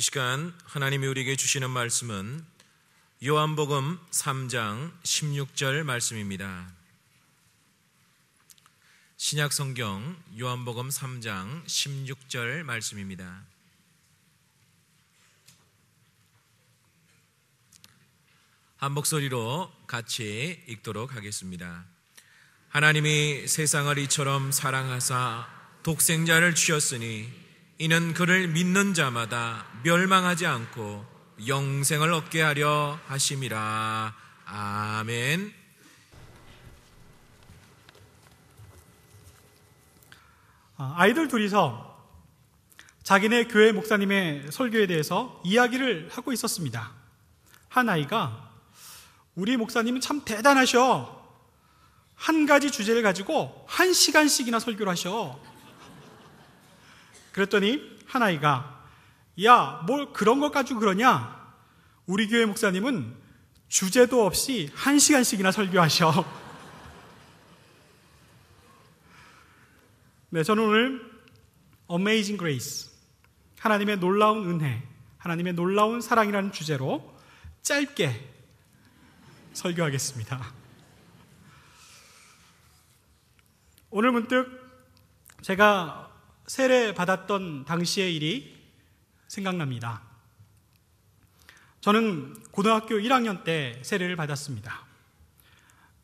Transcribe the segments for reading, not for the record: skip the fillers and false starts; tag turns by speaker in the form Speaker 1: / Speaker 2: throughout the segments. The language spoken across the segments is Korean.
Speaker 1: 시간 하나님이 우리에게 주시는 말씀은 요한복음 3장 16절 말씀입니다. 신약성경 요한복음 3장 16절 말씀입니다. 한 목소리로 같이 읽도록 하겠습니다. 하나님이 세상을 이처럼 사랑하사 독생자를 주셨으니 이는 그를 믿는 자마다 멸망하지 않고 영생을 얻게 하려 하심이라. 아멘.
Speaker 2: 아이들 둘이서 자기네 교회 목사님의 설교에 대해서 이야기를 하고 있었습니다. 한 아이가 우리 목사님은 참 대단하셔. 한 가지 주제를 가지고 1시간씩이나 설교를 하셔. 그랬더니 한 아이가 야, 뭘 그런 것 가지고 그러냐? 우리 교회 목사님은 주제도 없이 1시간씩이나 설교하셔. 네, 저는 오늘 Amazing Grace, 하나님의 놀라운 은혜, 하나님의 놀라운 사랑이라는 주제로 짧게 설교하겠습니다. 오늘 문득 제가 세례 받았던 당시의 일이 생각납니다. 저는 고등학교 1학년 때 세례를 받았습니다.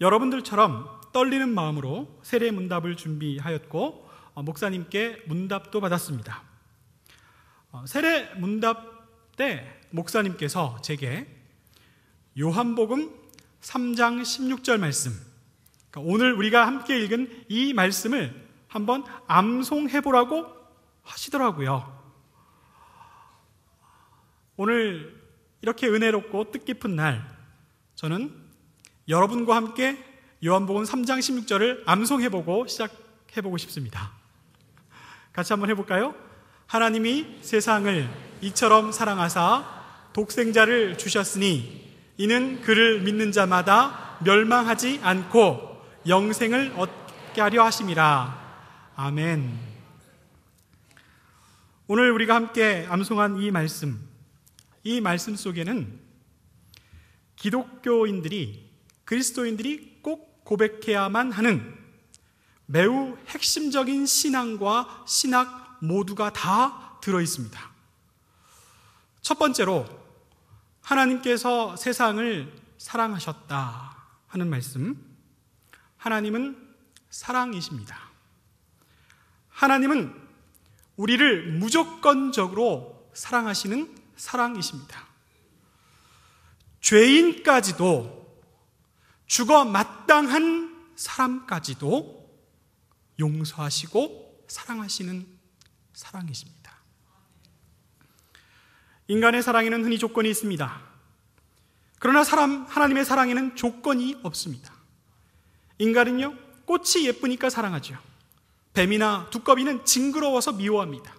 Speaker 2: 여러분들처럼 떨리는 마음으로 세례 문답을 준비하였고 목사님께 문답도 받았습니다. 세례 문답 때 목사님께서 제게 요한복음 3장 16절 말씀, 그러니까 오늘 우리가 함께 읽은 이 말씀을 한번 암송해보라고 하시더라고요. 오늘 이렇게 은혜롭고 뜻깊은 날, 저는 여러분과 함께 요한복음 3장 16절을 암송해보고 시작해보고 싶습니다. 같이 한번 해볼까요? 하나님이 세상을 이처럼 사랑하사 독생자를 주셨으니 이는 그를 믿는 자마다 멸망하지 않고 영생을 얻게 하려 하심이라. 아멘. 오늘 우리가 함께 암송한 이 말씀 속에는 기독교인들이, 그리스도인들이 꼭 고백해야만 하는 매우 핵심적인 신앙과 신학 모두가 다 들어있습니다. 첫 번째로 하나님께서 세상을 사랑하셨다 하는 말씀. 하나님은 사랑이십니다. 하나님은 우리를 무조건적으로 사랑하시는 사랑이십니다. 죄인까지도, 죽어 마땅한 사람까지도 용서하시고 사랑하시는 사랑이십니다. 인간의 사랑에는 흔히 조건이 있습니다. 그러나 하나님의 사랑에는 조건이 없습니다. 인간은요, 꽃이 예쁘니까 사랑하죠. 뱀이나 두꺼비는 징그러워서 미워합니다.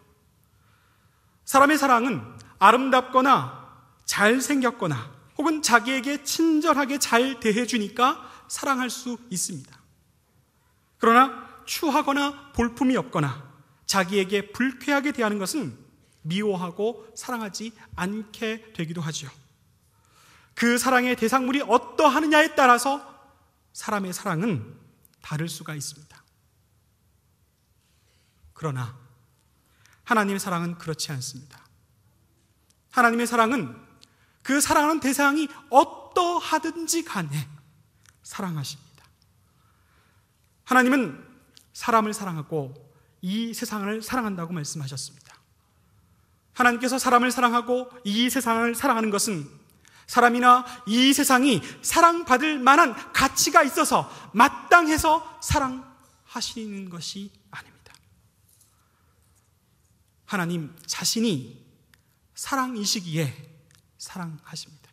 Speaker 2: 사람의 사랑은 아름답거나 잘생겼거나 혹은 자기에게 친절하게 잘 대해주니까 사랑할 수 있습니다. 그러나 추하거나 볼품이 없거나 자기에게 불쾌하게 대하는 것은 미워하고 사랑하지 않게 되기도 하죠. 그 사랑의 대상물이 어떠하느냐에 따라서 사람의 사랑은 다를 수가 있습니다. 그러나 하나님의 사랑은 그렇지 않습니다. 하나님의 사랑은 그 사랑하는 대상이 어떠하든지 간에 사랑하십니다. 하나님은 사람을 사랑하고 이 세상을 사랑한다고 말씀하셨습니다. 하나님께서 사람을 사랑하고 이 세상을 사랑하는 것은 사람이나 이 세상이 사랑받을 만한 가치가 있어서 마땅해서 사랑하시는 것이 아닙니다. 하나님 자신이 사랑이시기에 사랑하십니다.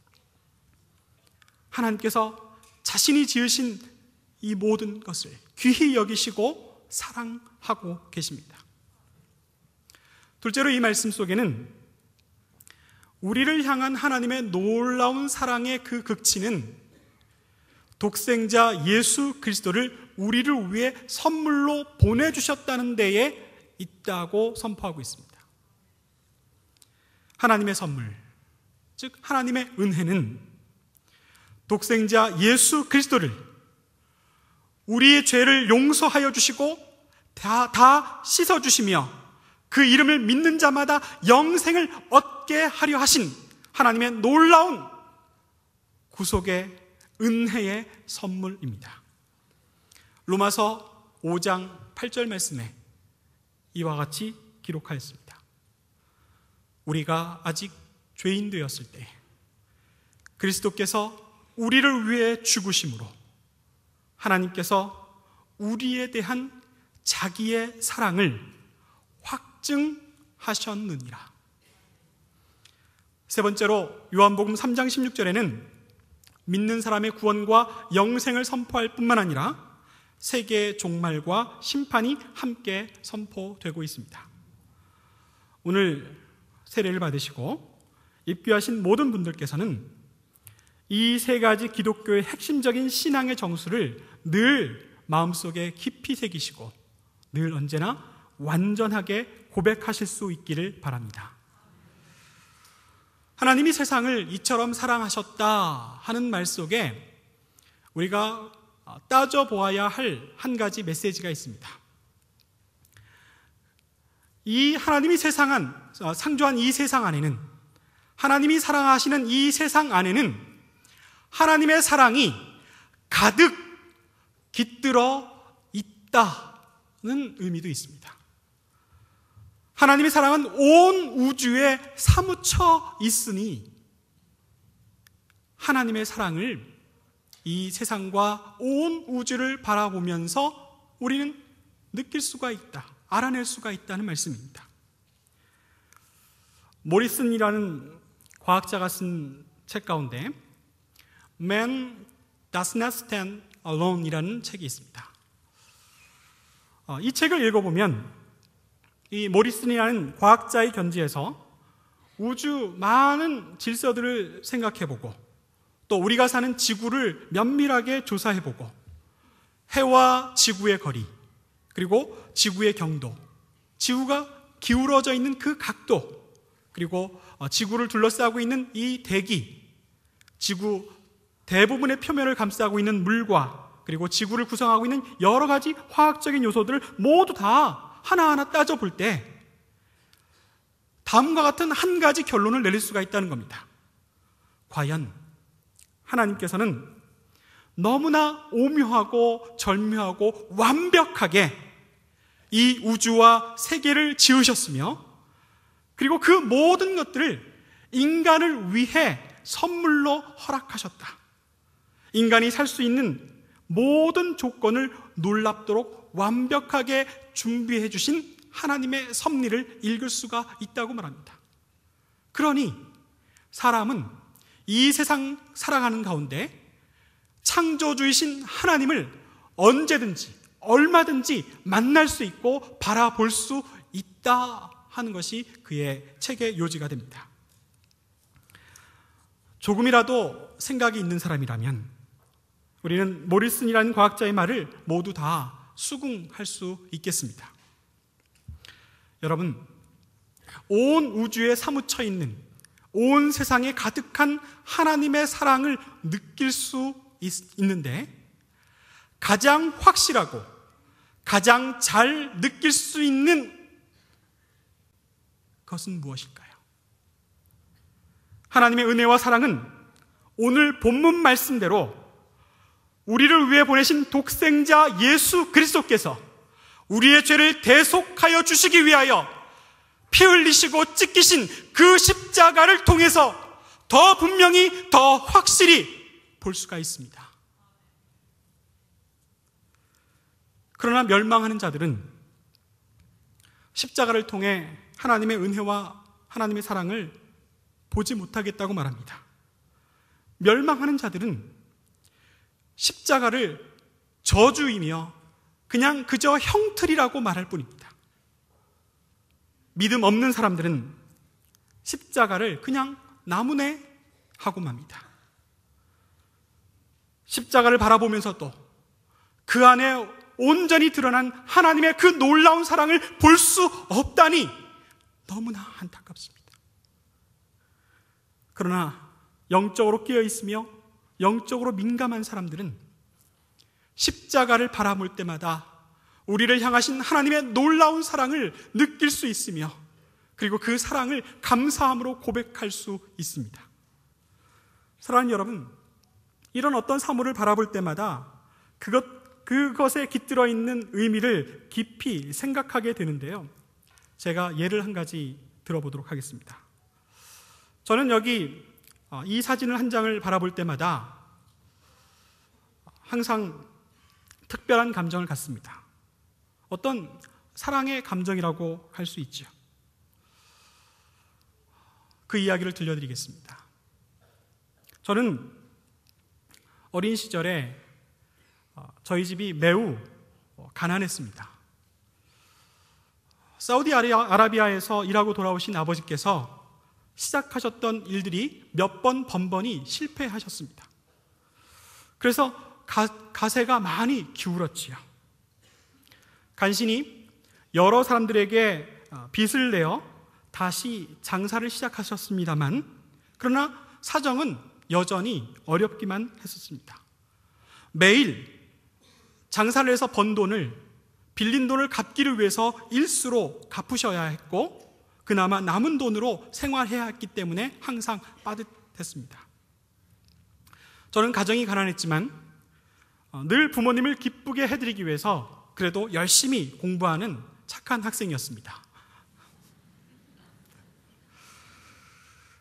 Speaker 2: 하나님께서 자신이 지으신 이 모든 것을 귀히 여기시고 사랑하고 계십니다. 둘째로 이 말씀 속에는 우리를 향한 하나님의 놀라운 사랑의 그 극치는 독생자 예수 그리스도를 우리를 위해 선물로 보내주셨다는 데에 있다고 선포하고 있습니다. 하나님의 선물, 즉 하나님의 은혜는 독생자 예수 그리스도를 우리의 죄를 용서하여 주시고 다 씻어주시며 그 이름을 믿는 자마다 영생을 얻게 하려 하신 하나님의 놀라운 구속의 은혜의 선물입니다. 로마서 5장 8절 말씀에 이와 같이 기록하였습니다. 우리가 아직 죄인 되었을 때 그리스도께서 우리를 위해 죽으심으로 하나님께서 우리에 대한 자기의 사랑을 확증하셨느니라. 세 번째로 요한복음 3장 16절에는 믿는 사람의 구원과 영생을 선포할 뿐만 아니라 세계의 종말과 심판이 함께 선포되고 있습니다. 오늘 세례를 받으시고 입교하신 모든 분들께서는 이 세 가지 기독교의 핵심적인 신앙의 정수를 늘 마음속에 깊이 새기시고 늘 언제나 완전하게 고백하실 수 있기를 바랍니다. 하나님이 세상을 이처럼 사랑하셨다 하는 말 속에 우리가 따져보아야 할 한 가지 메시지가 있습니다. 이 하나님이 창조한 이 세상 안에는, 하나님이 사랑하시는 이 세상 안에는 하나님의 사랑이 가득 깃들어 있다는 의미도 있습니다. 하나님의 사랑은 온 우주에 사무쳐 있으니 하나님의 사랑을 이 세상과 온 우주를 바라보면서 우리는 느낄 수가 있다, 알아낼 수가 있다는 말씀입니다. 모리슨이라는 과학자가 쓴 책 가운데 Man Does Not Stand Alone이라는 책이 있습니다. 이 책을 읽어보면 이 모리슨이라는 과학자의 견지에서 우주 많은 질서들을 생각해보고 또 우리가 사는 지구를 면밀하게 조사해보고 해와 지구의 거리, 그리고 지구의 경도, 지구가 기울어져 있는 그 각도, 그리고 지구를 둘러싸고 있는 이 대기, 지구 대부분의 표면을 감싸고 있는 물과 그리고 지구를 구성하고 있는 여러 가지 화학적인 요소들을 모두 다 하나하나 따져볼 때 다음과 같은 한 가지 결론을 내릴 수가 있다는 겁니다. 과연 하나님께서는 너무나 오묘하고 절묘하고 완벽하게 이 우주와 세계를 지으셨으며 그리고 그 모든 것들을 인간을 위해 선물로 허락하셨다. 인간이 살 수 있는 모든 조건을 놀랍도록 완벽하게 준비해 주신 하나님의 섭리를 읽을 수가 있다고 말합니다. 그러니 사람은 이 세상 살아가는 가운데 창조주이신 하나님을 언제든지 얼마든지 만날 수 있고 바라볼 수 있다 하는 것이 그의 책의 요지가 됩니다. 조금이라도 생각이 있는 사람이라면 우리는 모리슨이라는 과학자의 말을 모두 다 수긍할 수 있겠습니다. 여러분, 온 우주에 사무쳐 있는 온 세상에 가득한 하나님의 사랑을 느낄 수 있는데 가장 확실하고 가장 잘 느낄 수 있는 것은 무엇일까요? 하나님의 은혜와 사랑은 오늘 본문 말씀대로 우리를 위해 보내신 독생자 예수 그리스도께서 우리의 죄를 대속하여 주시기 위하여 피 흘리시고 찢기신 그 십자가를 통해서 더 분명히 더 확실히 볼 수가 있습니다. 그러나 멸망하는 자들은 십자가를 통해 하나님의 은혜와 하나님의 사랑을 보지 못하겠다고 말합니다. 멸망하는 자들은 십자가를 저주이며 그냥 그저 형틀이라고 말할 뿐입니다. 믿음 없는 사람들은 십자가를 그냥 나무네 하고 맙니다. 십자가를 바라보면서도 그 안에 온전히 드러난 하나님의 그 놀라운 사랑을 볼 수 없다니 너무나 안타깝습니다. 그러나 영적으로 깨어 있으며 영적으로 민감한 사람들은 십자가를 바라볼 때마다 우리를 향하신 하나님의 놀라운 사랑을 느낄 수 있으며 그리고 그 사랑을 감사함으로 고백할 수 있습니다. 사랑하는 여러분, 이런 어떤 사물을 바라볼 때마다 그것에 깃들어 있는 의미를 깊이 생각하게 되는데요. 제가 예를 한 가지 들어보도록 하겠습니다. 저는 여기 이 사진을 한 장을 바라볼 때마다 항상 특별한 감정을 갖습니다. 어떤 사랑의 감정이라고 할 수 있죠. 그 이야기를 들려드리겠습니다. 저는 어린 시절에 저희 집이 매우 가난했습니다. 사우디아라비아에서 일하고 돌아오신 아버지께서 시작하셨던 일들이 몇 번 번번이 실패하셨습니다. 그래서 가세가 많이 기울었지요. 간신히 여러 사람들에게 빚을 내어 다시 장사를 시작하셨습니다만, 그러나 사정은 여전히 어렵기만 했었습니다. 매일 장사를 해서 번 돈을 빌린 돈을 갚기를 위해서 일수로 갚으셔야 했고, 그나마 남은 돈으로 생활해야 했기 때문에 항상 빠듯했습니다. 저는 가정이 가난했지만 늘 부모님을 기쁘게 해드리기 위해서 그래도 열심히 공부하는 착한 학생이었습니다.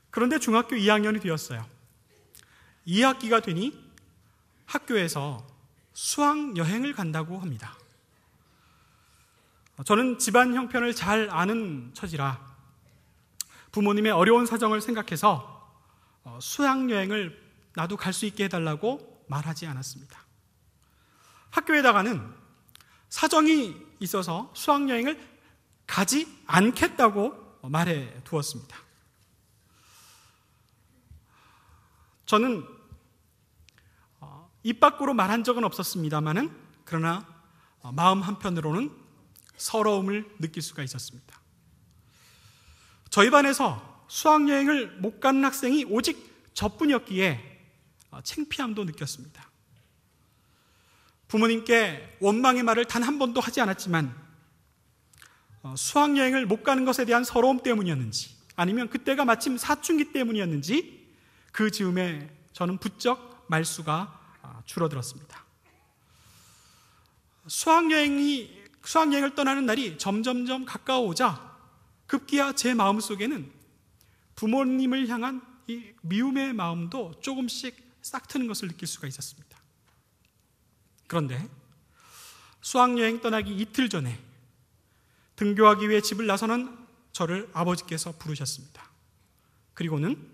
Speaker 2: 그런데 중학교 2학년이 되었어요. 2학기가 되니 학교에서 수학여행을 간다고 합니다. 저는 집안 형편을 잘 아는 처지라 부모님의 어려운 사정을 생각해서 수학여행을 나도 갈 수 있게 해달라고 말하지 않았습니다. 학교에다가는 사정이 있어서 수학여행을 가지 않겠다고 말해 두었습니다. 저는 입 밖으로 말한 적은 없었습니다만은, 그러나 마음 한편으로는 서러움을 느낄 수가 있었습니다. 저희 반에서 수학여행을 못 가는 학생이 오직 저뿐이었기에 창피함도 느꼈습니다. 부모님께 원망의 말을 단 한 번도 하지 않았지만 수학여행을 못 가는 것에 대한 서러움 때문이었는지, 아니면 그때가 마침 사춘기 때문이었는지 그 즈음에 저는 부쩍 말수가 줄어들었습니다. 수학여행을 떠나는 날이 점점점 가까워오자 급기야 제 마음속에는 부모님을 향한 이 미움의 마음도 조금씩 싹트는 것을 느낄 수가 있었습니다. 그런데 수학여행 떠나기 이틀 전에 등교하기 위해 집을 나서는 저를 아버지께서 부르셨습니다. 그리고는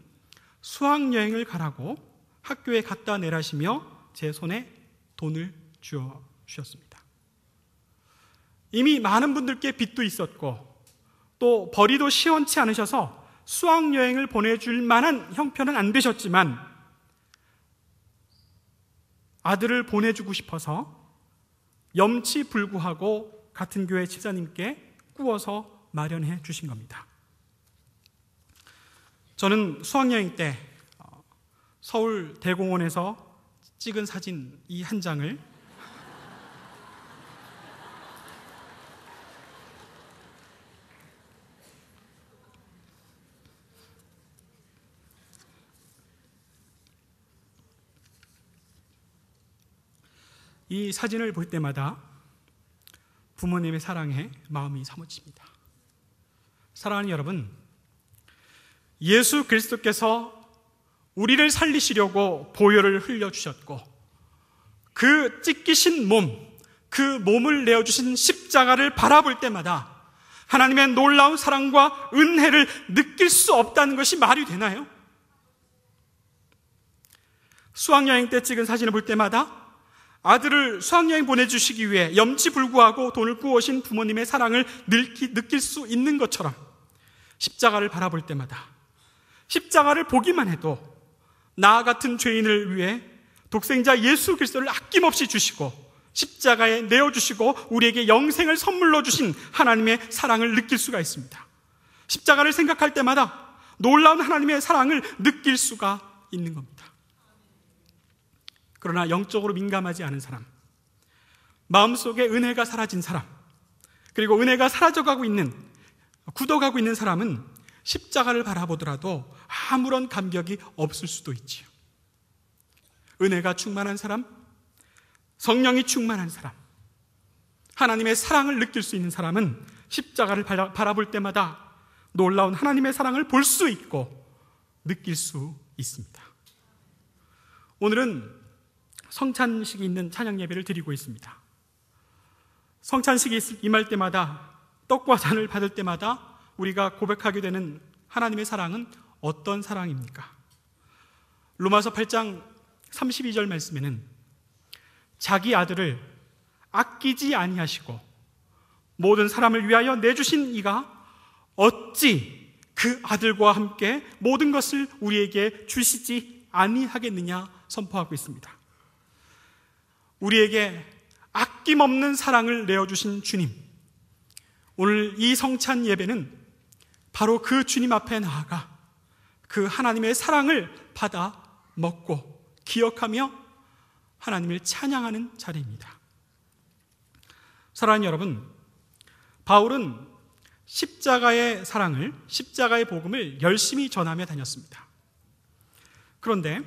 Speaker 2: 수학여행을 가라고 학교에 갖다 내라시며 제 손에 돈을 주셨습니다. 이미 많은 분들께 빚도 있었고 또 벌이도 시원치 않으셔서 수학여행을 보내줄 만한 형편은 안 되셨지만 아들을 보내주고 싶어서 염치불구하고 같은 교회 집사님께 꾸어서 마련해 주신 겁니다. 저는 수학여행 때 서울 대공원에서 찍은 사진 이 한 장을 이 사진을 볼 때마다 부모님의 사랑에 마음이 사무칩니다. 사랑하는 여러분, 예수 그리스도께서 우리를 살리시려고 보혈을 흘려주셨고 그 찢기신 몸, 그 몸을 내어주신 십자가를 바라볼 때마다 하나님의 놀라운 사랑과 은혜를 느낄 수 없다는 것이 말이 되나요? 수학여행 때 찍은 사진을 볼 때마다 아들을 수학여행 보내주시기 위해 염치불구하고 돈을 꾸어오신 부모님의 사랑을 느낄 수 있는 것처럼 십자가를 바라볼 때마다 십자가를 보기만 해도 나 같은 죄인을 위해 독생자 예수 그리스도를 아낌없이 주시고 십자가에 내어주시고 우리에게 영생을 선물로 주신 하나님의 사랑을 느낄 수가 있습니다. 십자가를 생각할 때마다 놀라운 하나님의 사랑을 느낄 수가 있는 겁니다. 그러나 영적으로 민감하지 않은 사람, 마음속에 은혜가 사라진 사람, 그리고 은혜가 사라져가고 있는, 굳어가고 있는 사람은 십자가를 바라보더라도 아무런 감격이 없을 수도 있지요. 은혜가 충만한 사람, 성령이 충만한 사람, 하나님의 사랑을 느낄 수 있는 사람은 십자가를 바라볼 때마다 놀라운 하나님의 사랑을 볼 수 있고 느낄 수 있습니다. 오늘은 성찬식이 있는 찬양 예배를 드리고 있습니다. 성찬식이 임할 때마다, 떡과 잔을 받을 때마다 우리가 고백하게 되는 하나님의 사랑은 어떤 사랑입니까? 로마서 8장 32절 말씀에는 자기 아들을 아끼지 아니하시고 모든 사람을 위하여 내주신 이가 어찌 그 아들과 함께 모든 것을 우리에게 주시지 아니하겠느냐 선포하고 있습니다. 우리에게 아낌없는 사랑을 내어주신 주님, 오늘 이 성찬 예배는 바로 그 주님 앞에 나아가 그 하나님의 사랑을 받아 먹고 기억하며 하나님을 찬양하는 자리입니다. 사랑하는 여러분, 바울은 십자가의 사랑을, 십자가의 복음을 열심히 전하며 다녔습니다. 그런데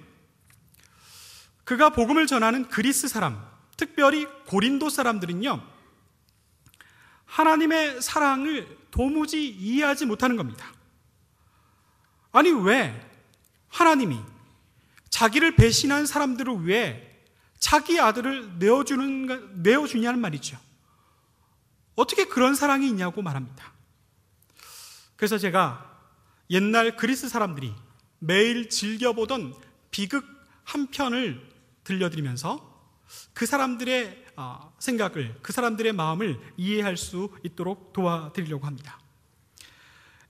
Speaker 2: 그가 복음을 전하는 그리스 사람, 특별히 고린도 사람들은요, 하나님의 사랑을 도무지 이해하지 못하는 겁니다. 아니, 왜 하나님이 자기를 배신한 사람들을 위해 자기 아들을 내어주냐는 말이죠. 어떻게 그런 사랑이 있냐고 말합니다. 그래서 제가 옛날 그리스 사람들이 매일 즐겨보던 비극 한 편을 들려드리면서 그 사람들의 생각을, 그 사람들의 마음을 이해할 수 있도록 도와드리려고 합니다.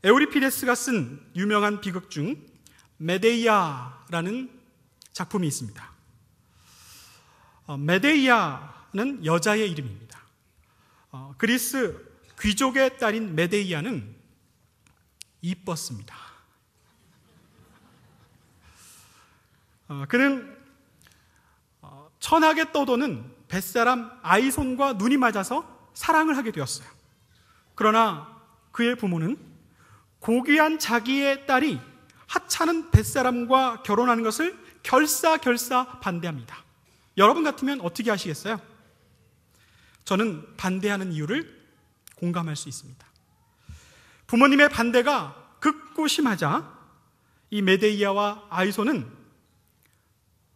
Speaker 2: 에우리피데스가 쓴 유명한 비극 중 메데이아라는 작품이 있습니다. 메데이아는 여자의 이름입니다. 그리스 귀족의 딸인 메데이아는 이뻤습니다. 그는 천하게 떠도는 뱃사람 아이손과 눈이 맞아서 사랑을 하게 되었어요. 그러나 그의 부모는 고귀한 자기의 딸이 하찮은 뱃사람과 결혼하는 것을 결사 반대합니다. 여러분 같으면 어떻게 하시겠어요? 저는 반대하는 이유를 공감할 수 있습니다. 부모님의 반대가 극구 심하자 이 메데이아와 아이손은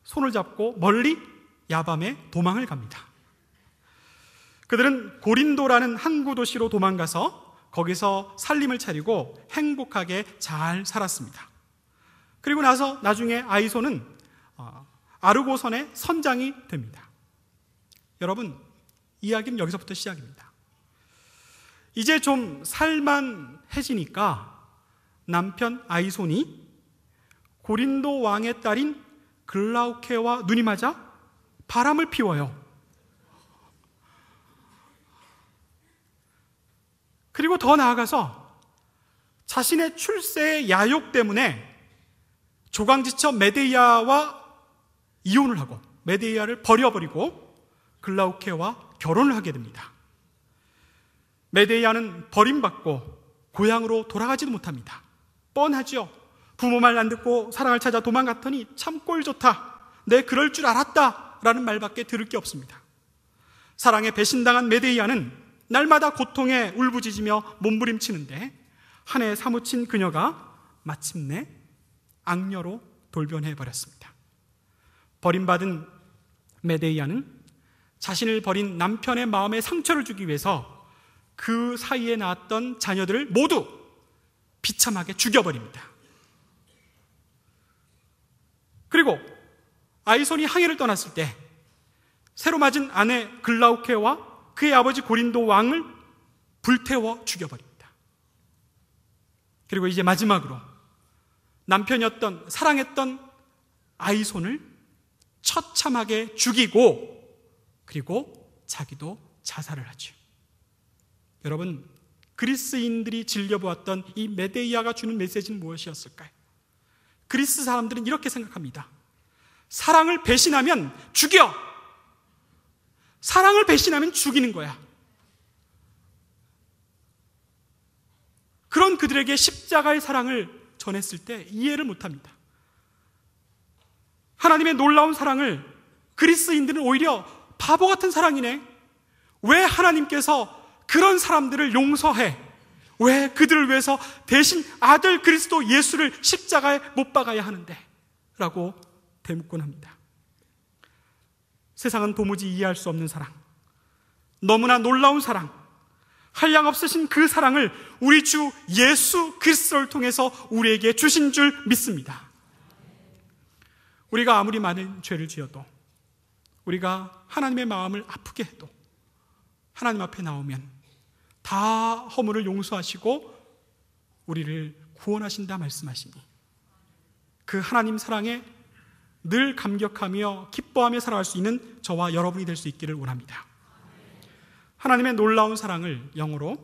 Speaker 2: 손을 잡고 멀리 야밤에 도망을 갑니다. 그들은 고린도라는 항구 도시로 도망가서 거기서 살림을 차리고 행복하게 잘 살았습니다. 그리고 나중에 아이손은 아르고선의 선장이 됩니다. 여러분, 이야기는 여기서부터 시작입니다. 이제 좀 살만해지니까 남편 아이손이 고린도 왕의 딸인 글라우케와 눈이 맞아 바람을 피워요. 그리고 더 나아가서 자신의 출세의 야욕 때문에 조강지처 메데이아와 이혼을 하고 메데이아를 버려버리고 글라우케와 결혼을 하게 됩니다. 메데이아는 버림받고 고향으로 돌아가지도 못합니다. 뻔하죠. 부모 말 안 듣고 사랑을 찾아 도망갔더니 참 꼴 좋다, 내 그럴 줄 알았다 라는 말밖에 들을 게 없습니다. 사랑에 배신당한 메데이아는 날마다 고통에 울부짖으며 몸부림치는데 한 해 사무친 그녀가 마침내 악녀로 돌변해버렸습니다. 버림받은 메데이아는 자신을 버린 남편의 마음에 상처를 주기 위해서 그 사이에 낳았던 자녀들을 모두 비참하게 죽여버립니다. 그리고 아이손이 항해를 떠났을 때 새로 맞은 아내 글라우케와 그의 아버지 고린도 왕을 불태워 죽여버립니다. 그리고 이제 마지막으로 남편이었던, 사랑했던 아이손을 처참하게 죽이고 그리고 자기도 자살을 하죠. 여러분, 그리스인들이 즐겨보았던 이 메데이아가 주는 메시지는 무엇이었을까요? 그리스 사람들은 이렇게 생각합니다. 사랑을 배신하면 죽여! 사랑을 배신하면 죽이는 거야. 그런 그들에게 십자가의 사랑을 전했을 때 이해를 못합니다. 하나님의 놀라운 사랑을 그리스인들은 오히려 바보 같은 사랑이네. 왜 하나님께서 그런 사람들을 용서해? 왜 그들을 위해서 대신 아들 그리스도 예수를 십자가에 못 박아야 하는데? 라고 대묻곤 합니다. 세상은 도무지 이해할 수 없는 사랑, 너무나 놀라운 사랑, 한량없으신 그 사랑을 우리 주 예수 그리스도를 통해서 우리에게 주신 줄 믿습니다. 우리가 아무리 많은 죄를 지어도, 우리가 하나님의 마음을 아프게 해도 하나님 앞에 나오면 다 허물을 용서하시고 우리를 구원하신다 말씀하시니, 그 하나님 사랑에 늘 감격하며 기뻐하며 살아갈 수 있는 저와 여러분이 될 수 있기를 원합니다. 하나님의 놀라운 사랑을 영어로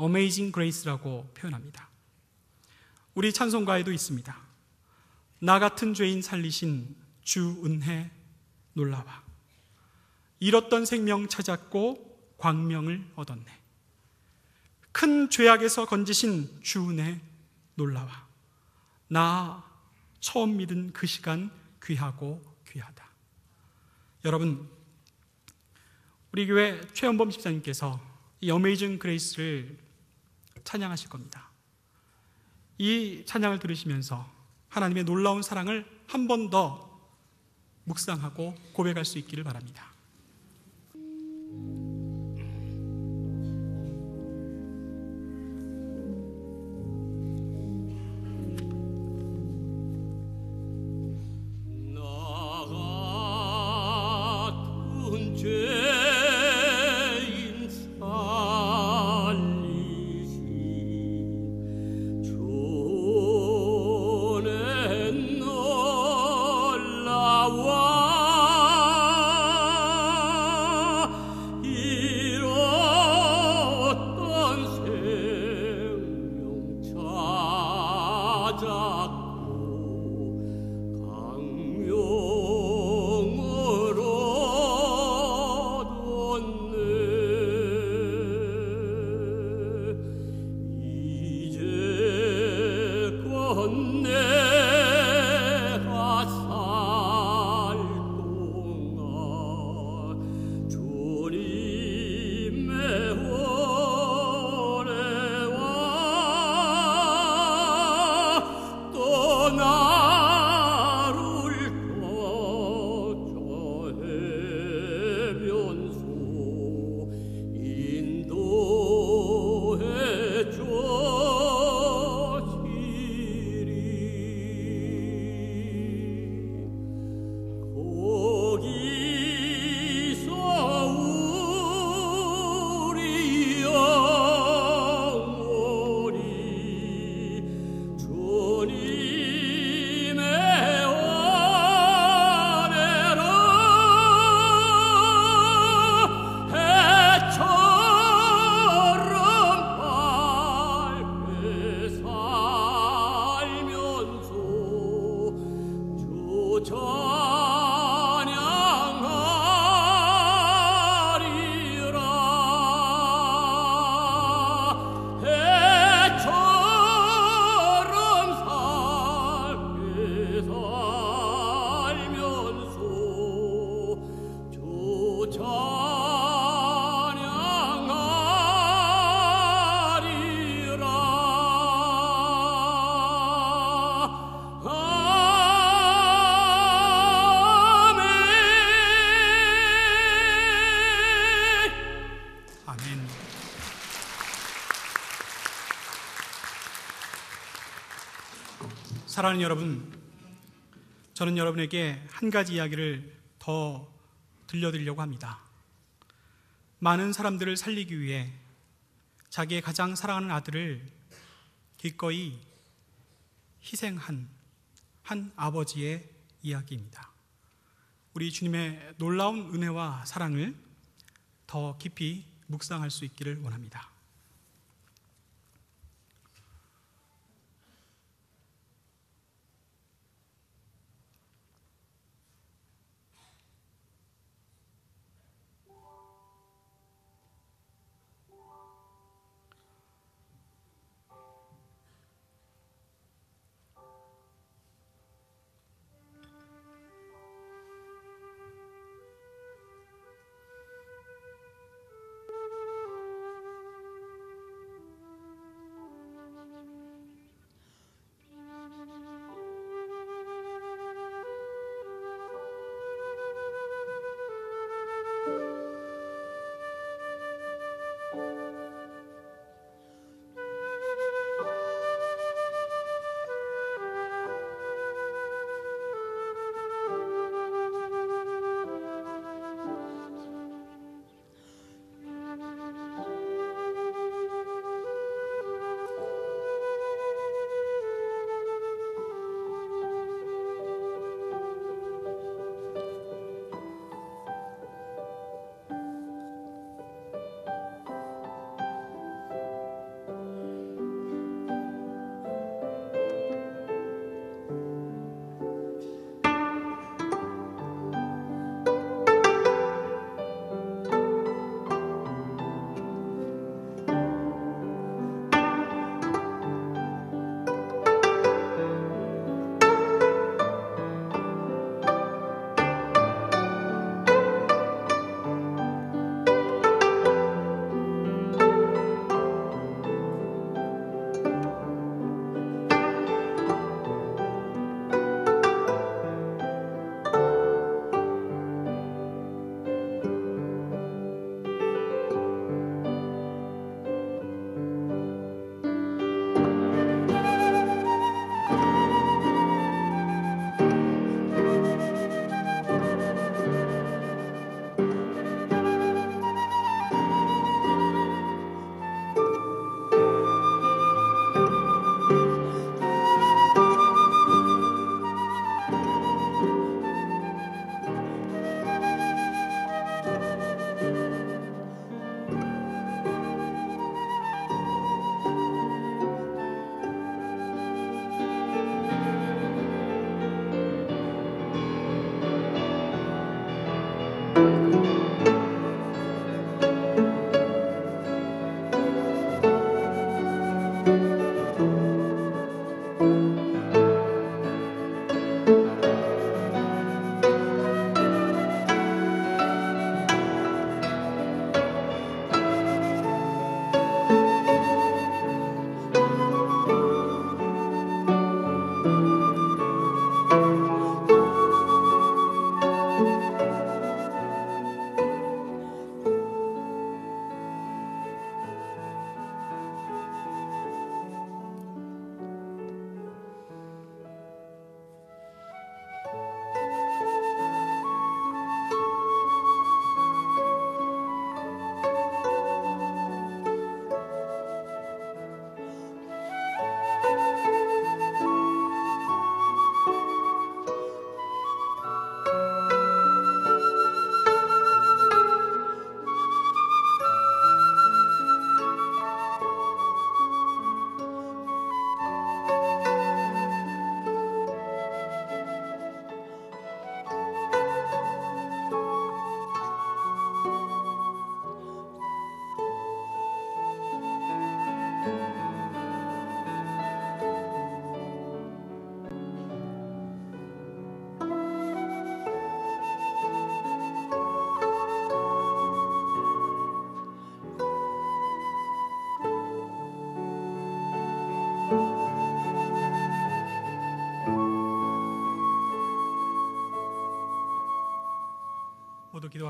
Speaker 2: Amazing Grace라고 표현합니다. 우리 찬송가에도 있습니다. 나 같은 죄인 살리신 주 은혜 놀라와, 잃었던 생명 찾았고 광명을 얻었네. 큰 죄악에서 건지신 주 은혜 놀라와, 나 처음 믿은 그 시간 귀하고 귀하다. 여러분, 우리 교회 최연범 집사님께서 이 어메이징 그레이스를 찬양하실 겁니다. 이 찬양을 들으시면서 하나님의 놀라운 사랑을 한 번 더 묵상하고 고백할 수 있기를 바랍니다. 사랑하는 여러분, 저는 여러분에게 한 가지 이야기를 더 들려드리려고 합니다. 많은 사람들을 살리기 위해 자기의 가장 사랑하는 아들을 기꺼이 희생한 한 아버지의 이야기입니다. 우리 주님의 놀라운 은혜와 사랑을 더 깊이 묵상할 수 있기를 원합니다.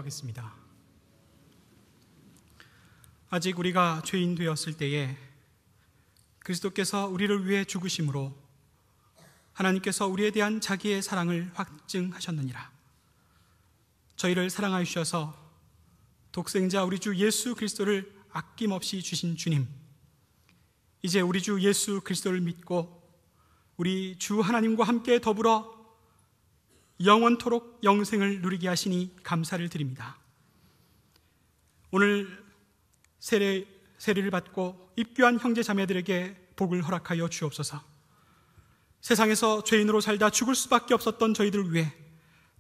Speaker 2: 기도하겠습니다. 아직 우리가 죄인 되었을 때에 그리스도께서 우리를 위해 죽으심으로 하나님께서 우리에 대한 자기의 사랑을 확증하셨느니라. 저희를 사랑하여 주셔서 독생자 우리 주 예수 그리스도를 아낌없이 주신 주님, 이제 우리 주 예수 그리스도를 믿고 우리 주 하나님과 함께 더불어 영원토록 영생을 누리게 하시니 감사를 드립니다. 오늘 세례를 받고 입교한 형제 자매들에게 복을 허락하여 주옵소서. 세상에서 죄인으로 살다 죽을 수밖에 없었던 저희들을 위해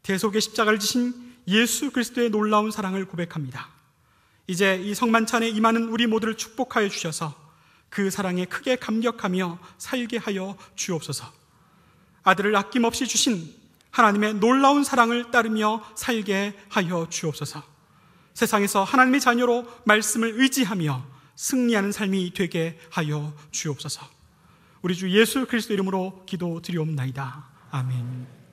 Speaker 2: 대속의 십자가를 지신 예수 그리스도의 놀라운 사랑을 고백합니다. 이제 이 성만찬에 임하는 우리 모두를 축복하여 주셔서 그 사랑에 크게 감격하며 살게 하여 주옵소서. 아들을 아낌없이 주신 하나님의 놀라운 사랑을 따르며 살게 하여 주옵소서. 세상에서 하나님의 자녀로 말씀을 의지하며 승리하는 삶이 되게 하여 주옵소서. 우리 주 예수 그리스도 이름으로 기도드리옵나이다. 아멘.